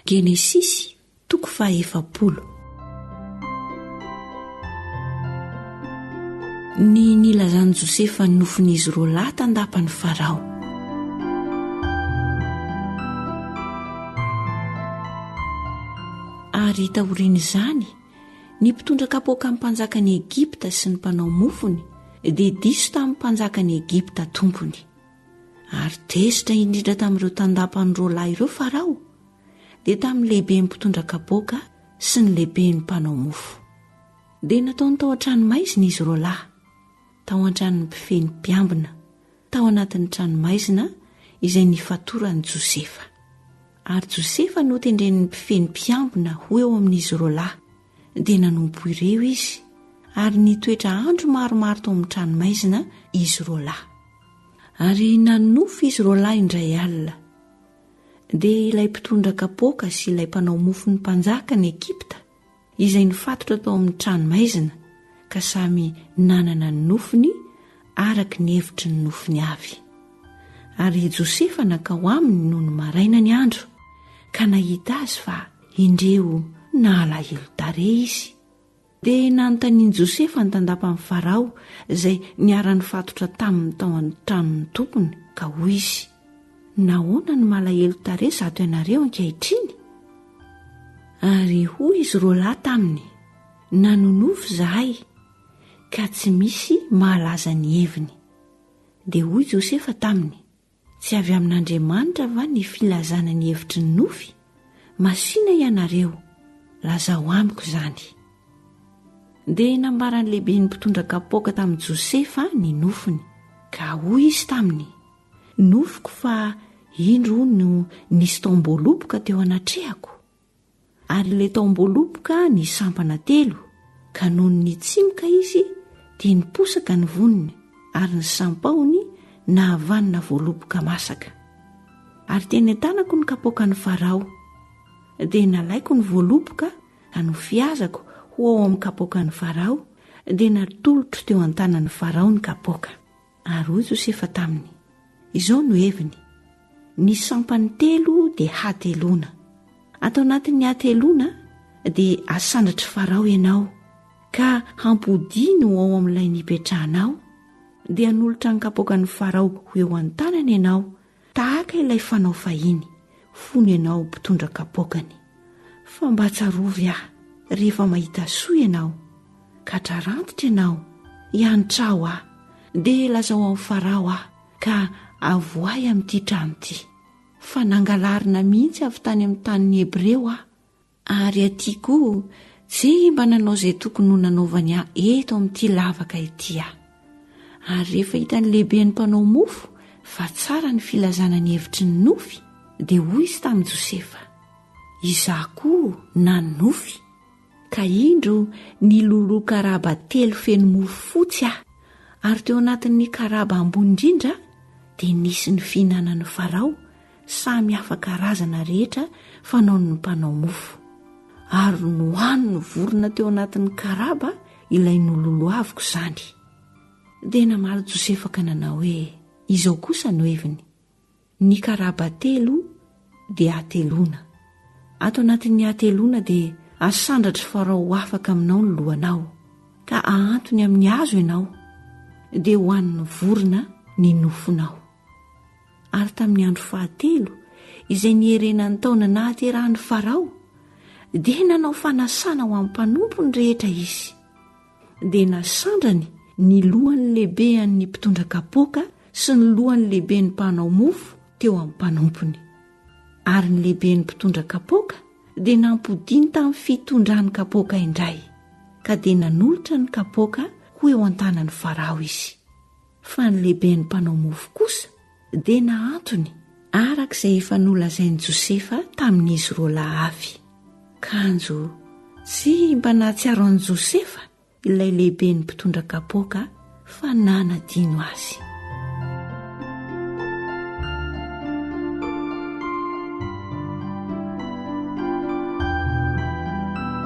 Genesisy toko 40. Ny nilazan'i Josefa ny nofon'izy roa lahy tandapany Farao. Ary taorian'izany ny mpitondra kapoaka amin'ny mpanjakan'i Egipta sy ny mpanao mofony dia diso tamin'ny mpanjakan'i Egipta tompony. Ary tezitra indrindra tamin'ireo tandapany roa lahy ireo Farao dia tamin'ny lehiben'ny mpitondra kapoaka sy ny lehiben'ny mpanao mofo. Dia nataony tao an-tranomaizina izy roa lahy, tao an-tranon'ny mpifeny mpiambina, tao anatin'ny tranomaizina izay nifatorany Josefa. Ary Josefa no tendren'ny mpifeny mpiambina ho eo amin'izy roa lahy dia nanompo ireo izy ary nitoetra andro maromaro tao amin'ny tranomaizina izy roa lahy. Ary nanofo izy roa lahy indray alina. Dia ilay mpitondra kapoaka sy ilay mpanao mofo ny mpanjaka ny Egipta izay nifatotra tao amin'ny tranomaizina ka samy nanana ny nofony araka ny hevitry ny nofony avy. Ary Josefa nakao aminy noho ny maraina ny andro ka nahita azy fa indreo nalahelo tarehy izy. Dia nanontaniany Josefa ny tandapany Farao izay niara-nifatotra taminy tao an-tranon'ny tompony ka hoy izy: nahoana ny malahelo tarehy zato ianareo ankehitriny? Ary hoy izy roa lahy taminy: nanonofo zahay ka tsy misy mahalaza ny heviny. Dia hoy Josefa taminy: tsy avy amin'Andriamanitra va ny filazana ny hevitry ny nofy? Masina ianareo, lazao amiko izany. Dia nambarany lehiben'ny mpitondra kapoaka tamin'i Josefa ny nofony ka hoy izy taminy: nofoko fa indro no nisy taom-boaloboka teo anatrehako. Ary ilay taom-boaloboka ny sampana 3 ka noho ny tsimoka izy dia niposaka ny vonony ary ny sampahony nahavanina voaloboka masaka. Ary teny an-tanako ny kapoakan'ny Farao dia nalaiko ny voaloboka ka nofiazako ho ao amin'ny kapoakan'ny Farao dia natolotro teo an-tanan'ny Farao ny kapoaka. Ary hoy Josefa taminy: izao no heviny, ny sampany 3 dia hatelona. Atao anatin'ny hatelona dia asandratry Farao ianao ka hampodino ao amin'ilay nipetrahanao dia hanolotra ny kapoakan'ny Farao ho eo an-tanany ianao tahaka ilay fanao fahiny fony ianao mpitondra kapoakany. Fa mba tsarovy aho rehefa mahita soa ianao ka trarantitra ianao hianatra aho aho dia lazao amin'ny Farao aho ka avoay amin'ity trano ity. Fa nangalarina mihitsy avy tany amin'ny tanin'ny Hebreo aho ary aty koa tsy mba nanao izay tokony ho nanaovany aho eto amin'ity lavaka ity aho. Ary rehefa hitan'ny lehiben'ny mpanao mofo fa tsara ny filazana ny hevitry ny nofy dia hoy izy tamin'i Josefa: izaho koa nanofy ka indro niloloha karaba 3 feno mofo fotsy aho. Ary teo anatin'ny karaba ambony indrindra dia nisy ny fihinanan'ny Farao samy hafa karazana rehetra fanaon'ny mpanao mofo. Ary nohaniny vorona teo anatin'ny karaba ilay nololoaviko izany. Dia namaly Josefa ka nanao hoe: izao kosa no heviny, ny karaba 3 dia hatelona. Ato anatin'ny hatelona dia asandratry Farao afaka aminao ny lohanao ka ahantony amin'ny hazo ianao dia hohaniny vorona ny nofonao. Ary tamin'ny andro 13 izay niherenan'ny taona nahaterahan'ny Farao dia nanao fanasana ho amin'ny mpanompony rehetra izy. Dia nasandrany ny lohan'ny lehibe an'ny mpitondra kapoaka sy ny lohan'ny lehiben'ny mpanao mofo teo amin'ny mpanompony. Ary ny lehiben'ny mpitondra kapoaka dia nampodiny tamin'ny fitondrany kapoaka indray ka dia nanolotra ny kapoaka ho eo an-tanan'ny Farao izy. Fa ny lehiben'ny mpanao mofo kosa dia nahantony arak'izay efa nolazain'i Josefa tamin'izy roa lahy avy. Kanjo tsy mba nahatsiaro an'i Josefa ilay lehiben'ny mpitondra kapoaka fa nanadino azy.